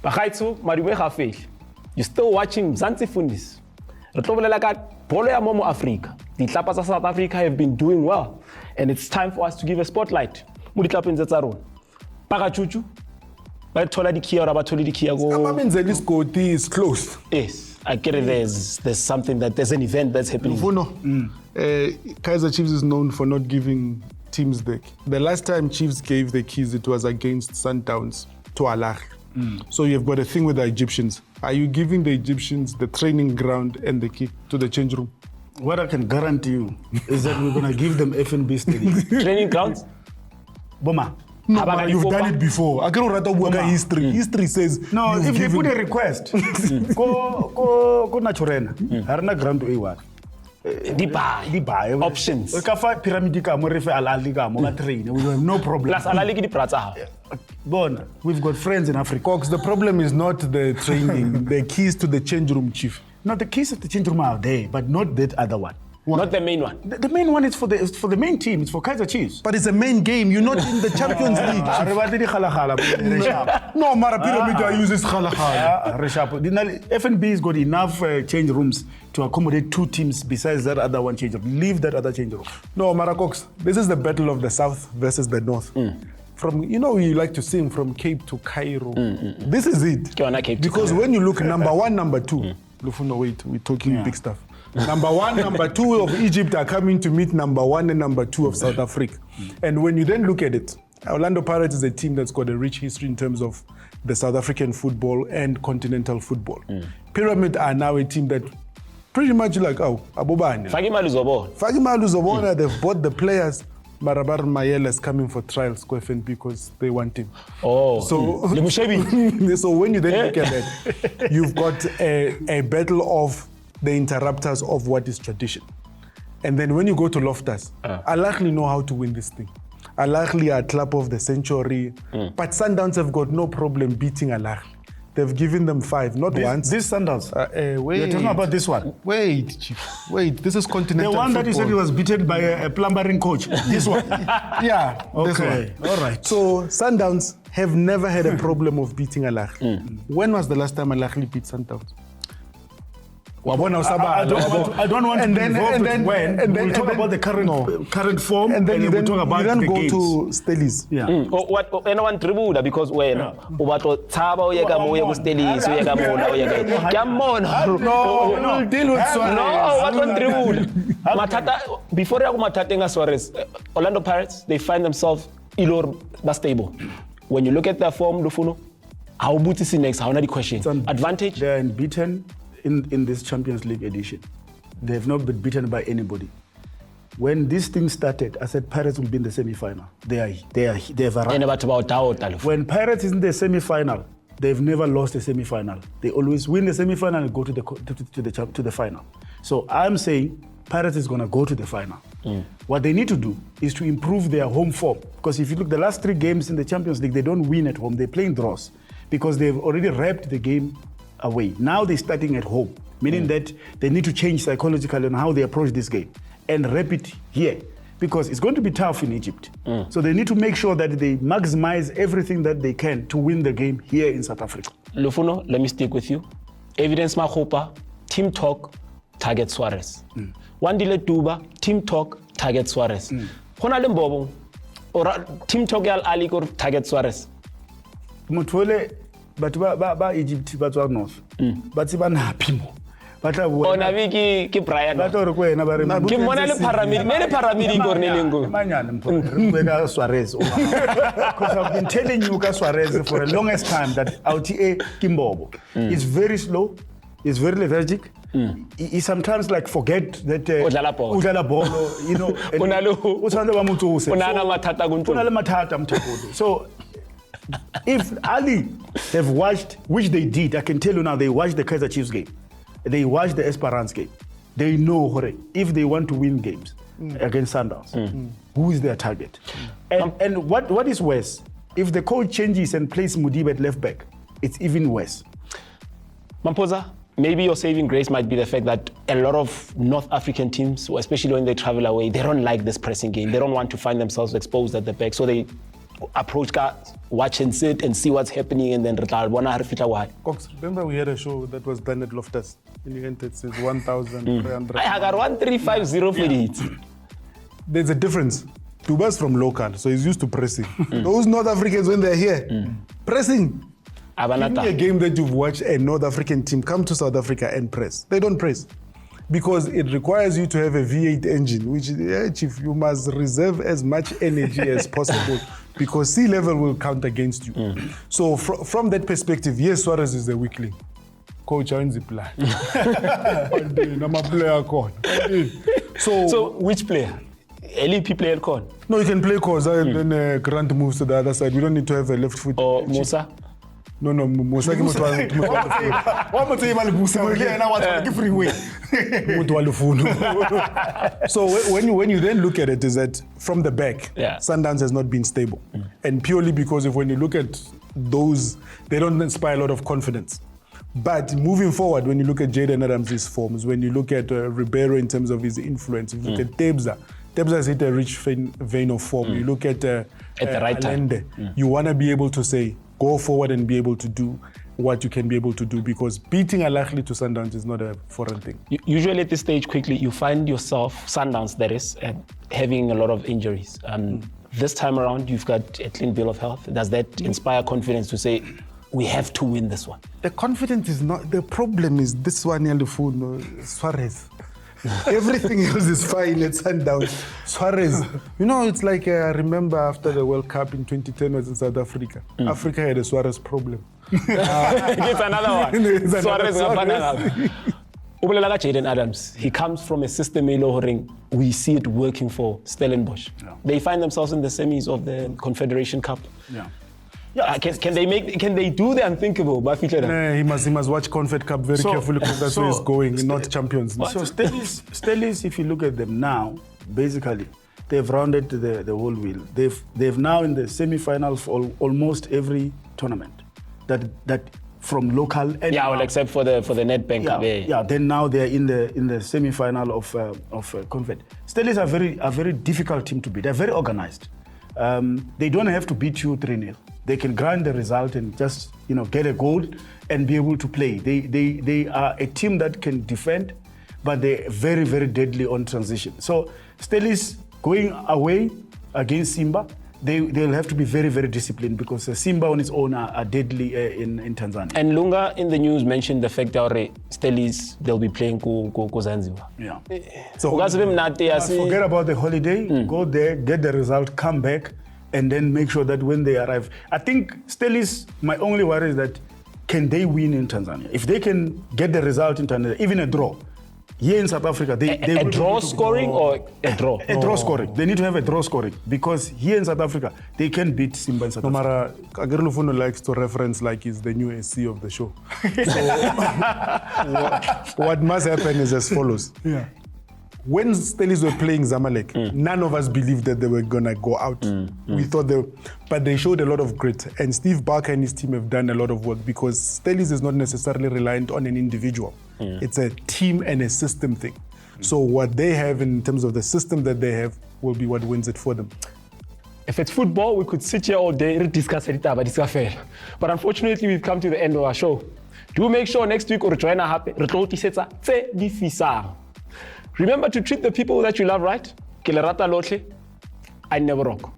Bagaitsu, madume ga fele. You're still watching Mzanzi Fundiz. Re tlo bolela ka bolo ya mo Africa. Ditlapa tsa South Africa have been doing well, and it's time for us to give a spotlight. Mo ditlapeng tsa rona. Pakachuchu. Ba thola dikhia ora ba thole dikhia go. Mzanzi Fundiz is close. Yes, I get it. There's something there's an event that's happening. Kaizer Chiefs is known for not giving teams the last time Chiefs gave the keys, it was against Sundowns to Ahly. So you've got a thing with the Egyptians. Are you giving the Egyptians the training ground and the key to the change room? What I can guarantee you is that we're going to give them F&B stadium. Training grounds? Boma. No, but you've done it before. I can't write history. History says no. If they put a request, go Naturena. Harna ground to Iwa. Di options. We can find pyramid ka mo refe Ahly ka mo train. We have no problem. Plus Ahly ki di prata. Bon, we've got friends in Africa. Cox, the problem is not the training, the keys to the change room, chief. No, the keys to the change room are there, but not that other one. Not the main one. The main one is for the main team. It's for Kaizer Chiefs. But it's a main game. You're not in the Champions League. No, Mara Pyramid uses khalakhala. F&B has got enough change rooms to accommodate two teams besides that other one change room. Leave that other change room. No, Mara Cox, this is the battle of the South versus the North. From, you like to sing from Cape to Cairo. This is it. Because when you look number one, number two, Lufuno, wait, we're talking big stuff. Number one, number two of Egypt are coming to meet number one and number two of South Africa. And when you then look at it, Orlando Pirates is a team that's got a rich history in terms of the South African football and continental football. Pyramid are now a team that pretty much like, Abobane. Fagimali Zobona, they've bought the players. Marabar Mayela is coming for trials because they want him. So when you then look at that, you've got a battle of the interrupters of what is tradition. And then when you go to Loftus, Ahly know how to win this thing. Ahly are club of the century, but Sundowns have got no problem beating Ahly. They've given them 5, not once. This Sundowns? Wait. You're talking about this one? Wait, Chief. Wait, this is continental The one football. that you said he was beaten by a plumbering coach. This one? Yeah, this okay. one. All right. So Sundowns have never had a problem of beating Ahly. When was the last time Ahly beat Sundowns? I don't want to be involved when we'll talk about the current form and then we'll talk about the games. To Stellies. Yeah. What anyone tribuda because when ubato taba uyeka mo uyeka Stellies uyeka mona uyeka kyamona no we'll deal with Suarez. No what on tribuda matata before ya kumathatenga Suarez Orlando Pirates they find themselves ilor stable. When you look at their form Lufuno how butisi next how not the question advantage they're unbeaten in this Champions League edition. They have not been beaten by anybody. When this thing started, I said Pirates will be in the semi-final. They have arrived. When Pirates is in the semi-final, they've never lost a semi-final. They always win the semi-final and go to the final. So I'm saying Pirates is going to go to the final. What they need to do is to improve their home form. Because if you look the last 3 games in the Champions League, they don't win at home. They're playing draws because they've already wrapped the game away. Now they're starting at home, meaning that they need to change psychologically on how they approach this game and wrap it here because it's going to be tough in Egypt. So they need to make sure that they maximize everything that they can to win the game here in South Africa. Lufuno, let me stick with you. Evidence Mahopa, team talk, target Suarez. Wandile Duba, team talk, target Suarez. Hona Lembobo, or team talk Al Ali or target Suarez. Mutwele but ba Egypt but North. But even happy mo. But ona viki ki Brian. But or kwena ba re. Ki mona le pyramid ngornelengo. Manyane mpho Suarez. Because I've been telling you ka Suarez for the longest time that LTA Kimbobo. It's very slow. It's very lethargic. He sometimes like forget that udlala ball, So if Ahly have watched, which they did, I can tell you now, they watched the Kaizer Chiefs game. They watched the Esperance game. They know if they want to win games against Sundowns, who is their target. And what is worse, if the coach changes and plays Mudiba at left back, it's even worse. Mamposa, maybe your saving grace might be the fact that a lot of North African teams, especially when they travel away, they don't like this pressing game. They don't want to find themselves exposed at the back. So they approach guys, watch and sit and see what's happening, and then Cox, remember we had a show that was done at Loftus and you entered since 1,300. I got 1350 for it. There's a difference. Tuba's from local, so he's used to pressing. Those North Africans, when they're here, pressing. Give me a game that you've watched a North African team come to South Africa and press. They don't press. Because it requires you to have a V8 engine, which, Chief, you must reserve as much energy as possible because sea level will count against you. So from that perspective, yes, Suarez is the weakling. Coach, I'm the plan. I'm a player. So which player? LEP player con? No, you can play cause then Grant moves to the other side. We don't need to have a left foot. Or Musa? No, Musa. So when you then look at it, is that from the back, Sundowns has not been stable. And purely because when you look at those, they don't inspire a lot of confidence. But moving forward, when you look at Jaden Adams' forms, when you look at Ribeiro in terms of his influence, if you look at Tebza has hit a rich vein of form. You look at the right Allende, you want to be able to say, go forward and be able to do what you can be able to do, because beating Ahly to Sundowns is not a foreign thing. Usually at this stage, quickly, you find yourself, Sundowns that is, having a lot of injuries. This time around, you've got a clean bill of health. Does that inspire confidence to say, we have to win this one? The confidence is not, the problem is this one, Suarez. Everything else is fine at Sundowns. Suarez, it's like I remember after the World Cup in 2010 was in South Africa. Africa had a Suarez problem. It's another one. Suarez. Jaden Adams, he comes from a system we see it working for Stellenbosch. They find themselves in the semis of the Confederation Cup. Can they do the unthinkable? He must watch Confed Cup very carefully because that's where he's going, not Champions League. So Stellis, if you look at them now, basically they've rounded the whole wheel. They've now in the semi-finals for almost every tournament that from local and except for the Nedbank Cup. Then now they're in the semi-final of Confed. Stellis are a very difficult team to beat. They're very organized. They don't have to beat you 3-0. They can grind the result and just get a goal and be able to play. They are a team that can defend, but they're very, very deadly on transition. So Stellis going away against Simba, they'll have to be very, very disciplined because Simba on its own are deadly in Tanzania. And Lunga in the news mentioned the fact that Stellis, they'll be playing Zanzibar. Yeah. So forget about the holiday, go there, get the result, come back, and then make sure that when they arrive. I think Stellis, my only worry is that can they win in Tanzania? If they can get the result in Tanzania, even a draw, here in South Africa, they a draw scoring or a draw? A draw scoring. They need to have a draw scoring because here in South Africa, they can beat Simba in South Africa. Agerlufuno likes to reference like he's the new SC of the show. So what must happen is as follows. When Stellis were playing Zamalek, none of us believed that they were going to go out. We thought but they showed a lot of grit. And Steve Barker and his team have done a lot of work because Stellis is not necessarily reliant on an individual. It's a team and a system thing. So what they have in terms of the system that they have will be what wins it for them. If it's football, we could sit here all day and discuss it, but it's fair. But unfortunately, we've come to the end of our show. Do make sure next week or join us. Remember to treat the people that you love right. I never rock.